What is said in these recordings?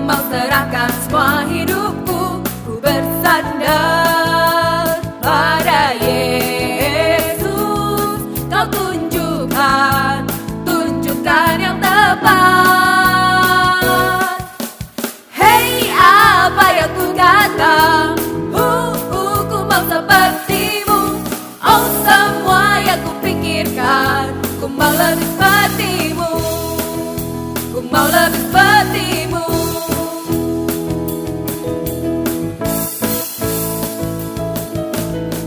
mau serahkan semua hidupku, ku bersandar pada Yesus. Kau tunjukkan yang tepat. Hei, apa yang ku kata? Ku mau sepertimu. Oh, semua yang ku pikirkan, ku mau lebih sepertimu. Ku mau lebih sepertimu.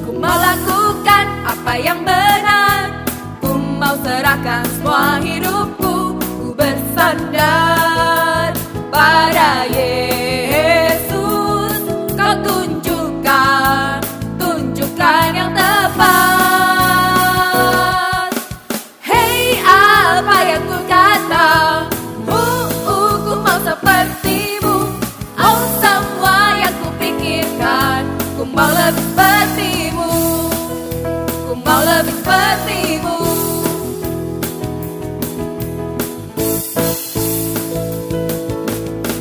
Ku mau lakukan apa yang benar, ku mau serahkan semua hidupku, ku bersandar pada Yesus. Kau tunjukkan yang tepat. Hei, apa yang ku kata? Ku mau sepertimu. Oh, semua yang ku pikirkan, ku mau lebih sepertimu. Ku mau lebih sepertimu.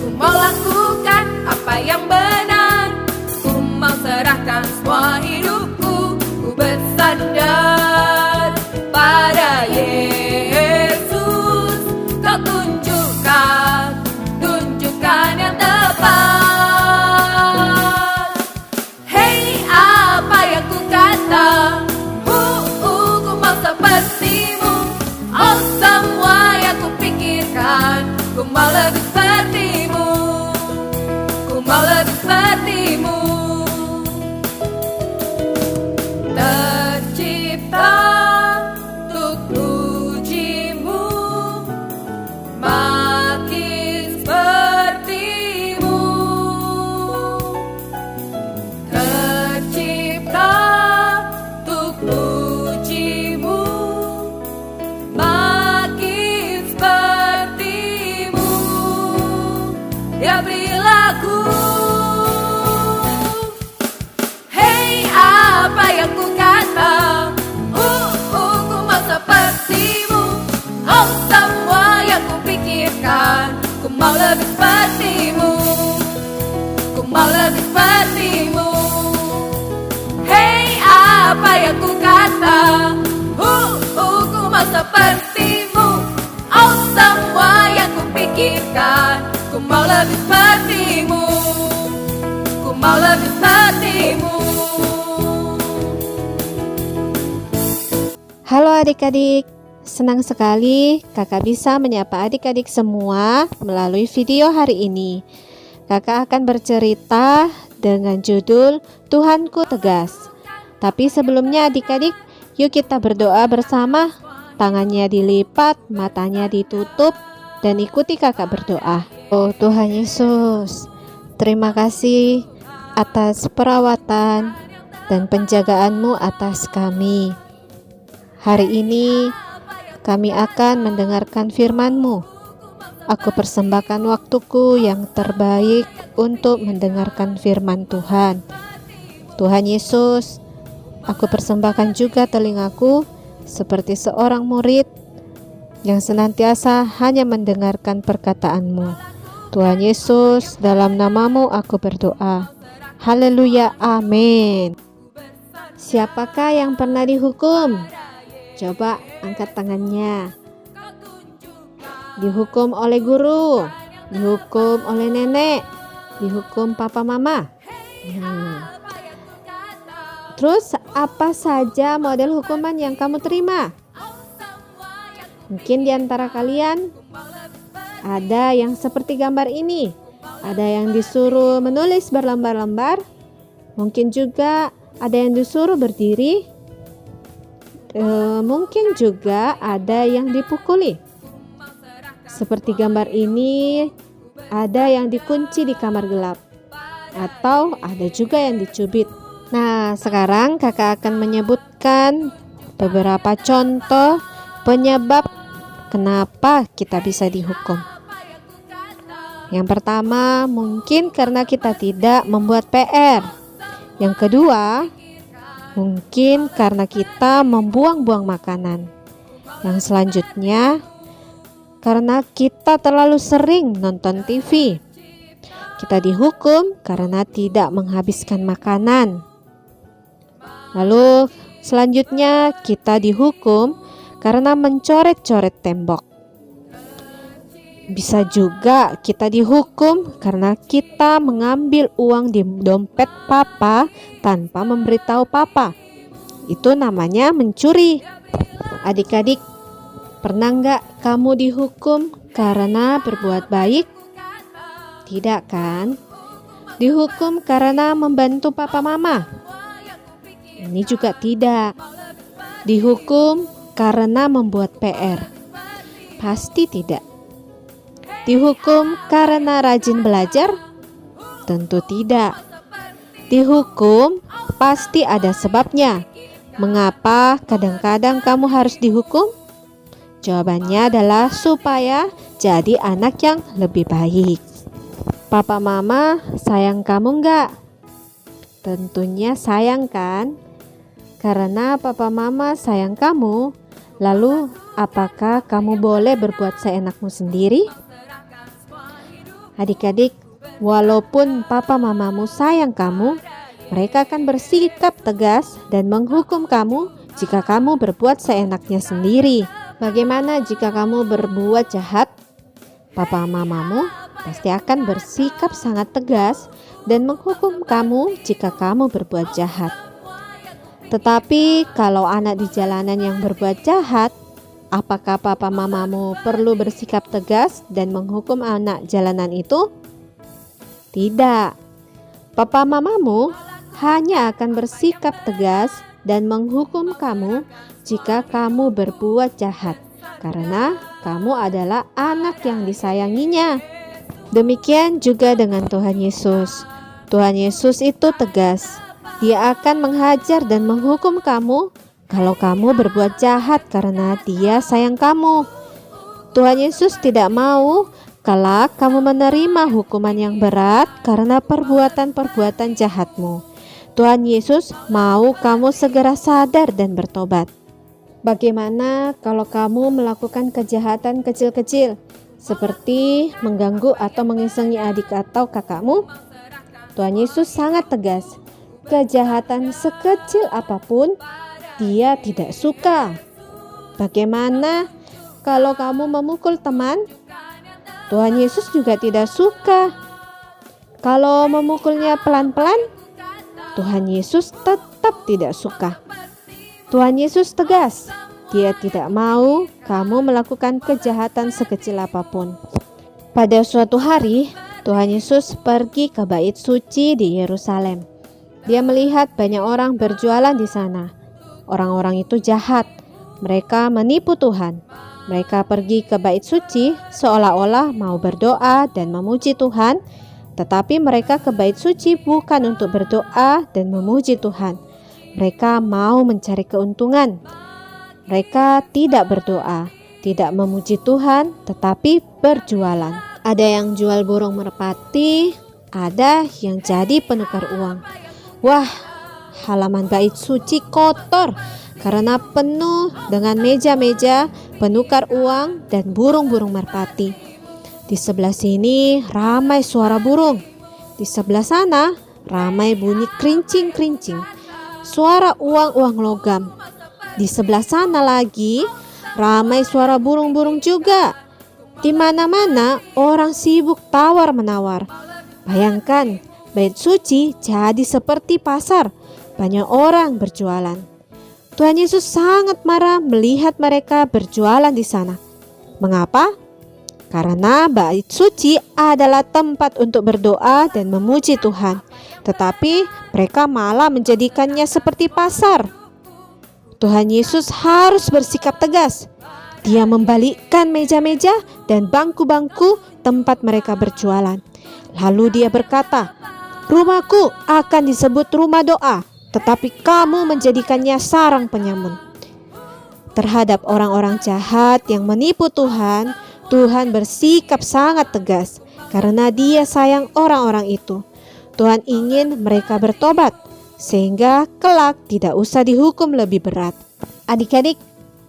Ku mau lakukan apa yang benar, ku mau serahkan semua hidupku, ku bersandar pada Yesus. Kau tunjukkan yang tepat. Hei, apa yang ku kata? Ku mau sepertimu. Oh, semua yang ku pikirkan, ku mau lebih sepertimu. Ku mau lebih sepertimu. Tercipta untuk pujimu, makin sepertimu. Tercipta untuk pujimu, makin sepertimu. Dia perilaku. Hei, apa yang ku kata? Ku mau sepertimu. Oh, semua yang ku pikirkan, ku mau lebih sepertimu. Ku mau lebih sepertimu. Hei, apa yang ku kata? Ku mau sepertimu. Oh, semua yang ku pikirkan, ku mau lebih sepertimu. Ku mau lebih sepertimu. Halo adik-adik, senang sekali kakak bisa menyapa adik-adik semua melalui video hari ini. Kakak akan bercerita dengan judul Tuhanku Tegas. Tapi sebelumnya adik-adik, yuk kita berdoa bersama. Tangannya dilipat, matanya ditutup, dan ikuti kakak berdoa. Oh Tuhan Yesus, terima kasih atas perawatan dan penjagaan-Mu atas kami. Hari ini kami akan mendengarkan firman-Mu. Aku persembahkan waktuku yang terbaik untuk mendengarkan firman Tuhan. Tuhan Yesus, aku persembahkan juga telingaku seperti seorang murid yang senantiasa hanya mendengarkan perkataan-Mu. Tuhan Yesus, dalam nama-Mu aku berdoa. Haleluya, amin. Siapakah yang pernah dihukum? Coba angkat tangannya. Dihukum oleh guru, dihukum oleh nenek, dihukum papa mama. Terus apa saja model hukuman yang kamu terima? Mungkin di antara kalian ada yang seperti gambar ini. Ada yang disuruh menulis berlembar-lembar. Mungkin juga ada yang disuruh berdiri. Mungkin juga ada yang dipukuli. Seperti gambar ini, ada yang dikunci di kamar gelap, atau ada juga yang dicubit. Nah, sekarang kakak akan menyebutkan beberapa contoh penyebab kenapa kita bisa dihukum. Yang pertama, mungkin karena kita tidak membuat PR. Yang kedua, mungkin karena kita membuang-buang makanan. Yang selanjutnya, karena kita terlalu sering nonton TV. Kita dihukum karena tidak menghabiskan makanan. Lalu selanjutnya kita dihukum karena mencoret-coret tembok. Bisa juga kita dihukum karena kita mengambil uang di dompet papa tanpa memberitahu papa. Itu namanya mencuri. Adik-adik, pernah nggak kamu dihukum karena berbuat baik? Tidak kan? Dihukum karena membantu papa mama? Ini juga tidak. Dihukum karena membuat PR? Pasti tidak. Dihukum karena rajin belajar? Tentu tidak. Dihukum pasti ada sebabnya. Mengapa kadang-kadang kamu harus dihukum? Jawabannya adalah supaya jadi anak yang lebih baik. Papa mama sayang kamu enggak? Tentunya sayang kan? Karena papa mama sayang kamu, lalu apakah kamu boleh berbuat seenakmu sendiri? Adik-adik, walaupun papa mamamu sayang kamu, mereka akan bersikap tegas dan menghukum kamu jika kamu berbuat seenaknya sendiri. Bagaimana jika kamu berbuat jahat? Papa mamamu pasti akan bersikap sangat tegas dan menghukum kamu jika kamu berbuat jahat. Tetapi kalau anak di jalanan yang berbuat jahat, apakah papa mamamu perlu bersikap tegas dan menghukum anak jalanan itu? Tidak. Papa mamamu hanya akan bersikap tegas dan menghukum kamu jika kamu berbuat jahat, karena kamu adalah anak yang disayanginya. Demikian juga dengan Tuhan Yesus. Tuhan Yesus itu tegas. Dia akan menghajar dan menghukum kamu kalau kamu berbuat jahat karena Dia sayang kamu. Tuhan Yesus tidak mau kelak kamu menerima hukuman yang berat karena perbuatan-perbuatan jahatmu. Tuhan Yesus mau kamu segera sadar dan bertobat. Bagaimana kalau kamu melakukan kejahatan kecil-kecil seperti mengganggu atau mengisengi adik atau kakakmu? Tuhan Yesus sangat tegas. Kejahatan sekecil apapun Dia tidak suka. Bagaimana kalau kamu memukul teman? Tuhan Yesus juga tidak suka. Kalau memukulnya pelan-pelan, Tuhan Yesus tetap tidak suka. Tuhan Yesus tegas. Dia tidak mau kamu melakukan kejahatan sekecil apapun. Pada suatu hari, Tuhan Yesus pergi ke bait suci di Yerusalem. Dia melihat banyak orang berjualan di sana. Orang-orang itu jahat. Mereka menipu Tuhan. Mereka pergi ke bait suci seolah-olah mau berdoa dan memuji Tuhan, tetapi mereka ke bait suci bukan untuk berdoa dan memuji Tuhan. Mereka mau mencari keuntungan. Mereka tidak berdoa, tidak memuji Tuhan, tetapi berjualan. Ada yang jual burung merpati, ada yang jadi penukar uang. Wah, halaman bait suci kotor karena penuh dengan meja-meja penukar uang dan burung-burung merpati. Di sebelah sini ramai suara burung. Di sebelah sana ramai bunyi kerincing-kerincing. Suara uang-uang logam. Di sebelah sana lagi ramai suara burung-burung juga. Di mana-mana orang sibuk tawar-menawar. Bayangkan, bait suci jadi seperti pasar. Banyak orang berjualan. Tuhan Yesus sangat marah melihat mereka berjualan di sana. Mengapa? Karena bait suci adalah tempat untuk berdoa dan memuji Tuhan. Tetapi mereka malah menjadikannya seperti pasar. Tuhan Yesus harus bersikap tegas. Dia membalikkan meja-meja dan bangku-bangku tempat mereka berjualan. Lalu dia berkata, "Rumahku akan disebut rumah doa, tetapi kamu menjadikannya sarang penyamun." Terhadap orang-orang jahat yang menipu Tuhan, Tuhan bersikap sangat tegas karena Dia sayang orang-orang itu. Tuhan ingin mereka bertobat sehingga kelak tidak usah dihukum lebih berat. Adik-adik,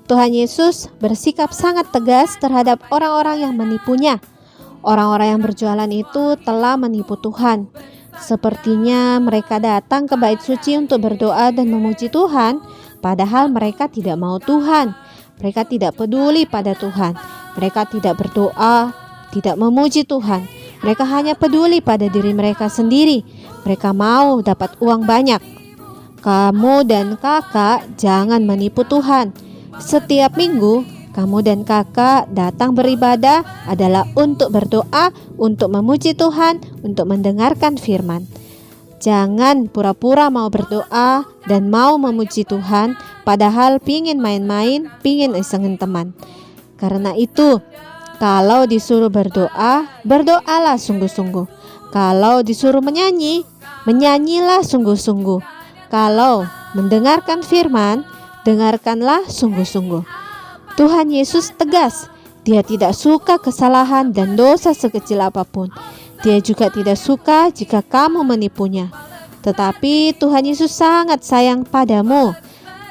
Tuhan Yesus bersikap sangat tegas terhadap orang-orang yang menipunya. Orang-orang yang berjualan itu telah menipu Tuhan. Sepertinya mereka datang ke bait suci untuk berdoa dan memuji Tuhan, padahal mereka tidak mau Tuhan. Mereka tidak peduli pada Tuhan. Mereka tidak berdoa, tidak memuji Tuhan. Mereka hanya peduli pada diri mereka sendiri. Mereka mau dapat uang banyak. Kamu dan kakak jangan menipu Tuhan. Setiap minggu, kamu dan kakak datang beribadah adalah untuk berdoa, untuk memuji Tuhan, untuk mendengarkan firman. Jangan pura-pura mau berdoa dan mau memuji Tuhan, padahal pingin main-main, pingin isengin teman. Karena itu, kalau disuruh berdoa, berdoalah sungguh-sungguh. Kalau disuruh menyanyi, menyanyilah sungguh-sungguh. Kalau mendengarkan firman, dengarkanlah sungguh-sungguh. Tuhan Yesus tegas, Dia tidak suka kesalahan dan dosa sekecil apapun. Dia juga tidak suka jika kamu menipunya. Tetapi Tuhan Yesus sangat sayang padamu.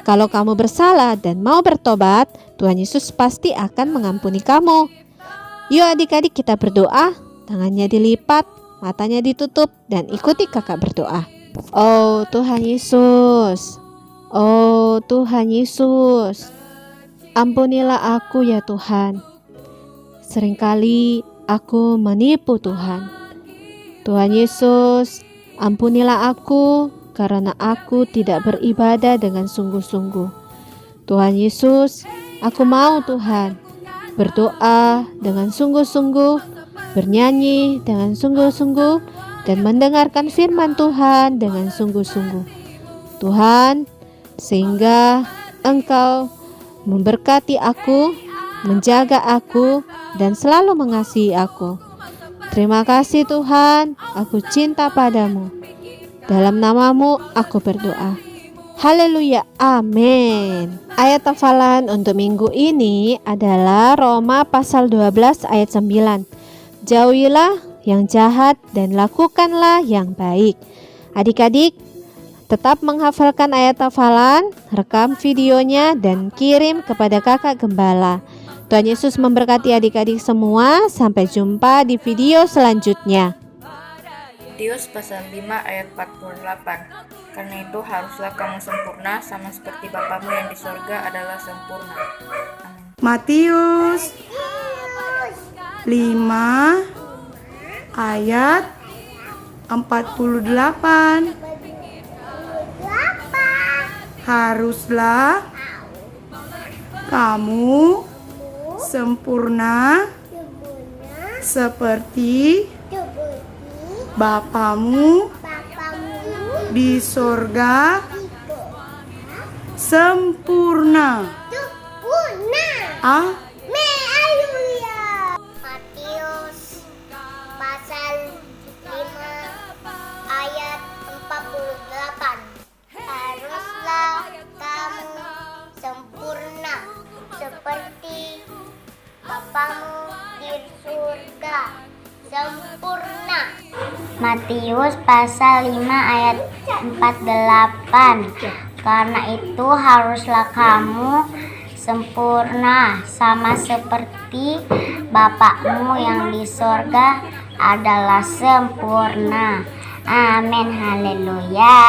Kalau kamu bersalah dan mau bertobat, Tuhan Yesus pasti akan mengampuni kamu. Yuk adik-adik kita berdoa, tangannya dilipat, matanya ditutup, dan ikuti kakak berdoa. Oh Tuhan Yesus, oh Tuhan Yesus, ampunilah aku ya Tuhan. Seringkali aku menipu Tuhan. Tuhan Yesus, ampunilah aku karena aku tidak beribadah dengan sungguh-sungguh. Tuhan Yesus, aku mau Tuhan berdoa dengan sungguh-sungguh, bernyanyi dengan sungguh-sungguh, dan mendengarkan firman Tuhan dengan sungguh-sungguh. Tuhan, sehingga Engkau memberkati aku, menjaga aku, dan selalu mengasihi aku. Terima kasih Tuhan, aku cinta padamu. Dalam namamu aku berdoa. Haleluya, amin. Ayat hafalan untuk minggu ini adalah Roma pasal 12 ayat 9. Jauhilah yang jahat dan lakukanlah yang baik. Adik-adik, tetap menghafalkan ayat hafalan, rekam videonya dan kirim kepada kakak gembala. Tuhan Yesus memberkati adik-adik semua. Sampai jumpa di video selanjutnya. Matius pasal 5 ayat 48. Karena itu haruslah kamu sempurna sama seperti Bapamu yang di sorga adalah sempurna. Amin. Matius 5 ayat 48. Haruslah kamu sempurna seperti Bapamu di sorga sempurna. Matius pasal 5 ayat 48. Haruslah kamu sempurna seperti Bapamu di surga sempurna. Matius pasal 5 ayat 48. Karena itu haruslah kamu sempurna sama seperti Bapakmu yang di sorga adalah sempurna. Amin. Haleluya.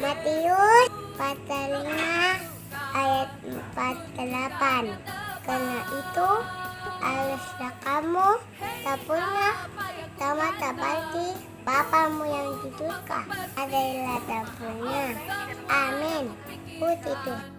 Matius pasal 5 ayat 48. Karena itu haruslah kamu sempurna sama seperti Bapamu yang di surga adalah sempurna. Amin. Puji Tuhan.